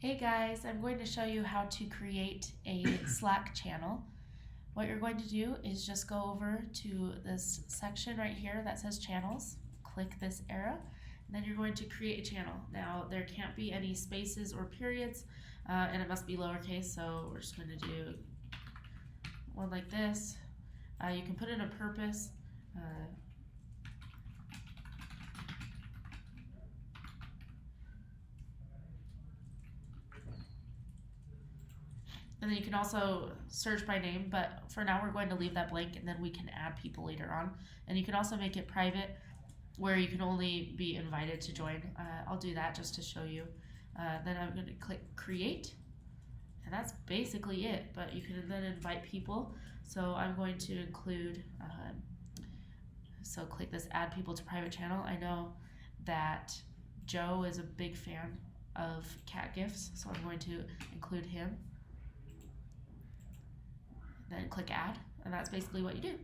Hey guys, I'm going to show you how to create a Slack channel. What you're going to do is just go over to this section right here that says channels, click this arrow, and then you're going to create a channel. Now there can't be any spaces or periods, and it must be lowercase, so we're just going to do one like this. You can put in a purpose. And then you can also search by name, but for now we're going to leave that blank and then we can add people later on. And you can also make it private where you can only be invited to join. I'll do that just to show you. Then I'm going to click create, and that's basically it, but you can then invite people. So I'm going to include, so click this add people to private channel. I know that Joe is a big fan of cat gifts, so I'm going to include him. Then click add, and that's basically what you do.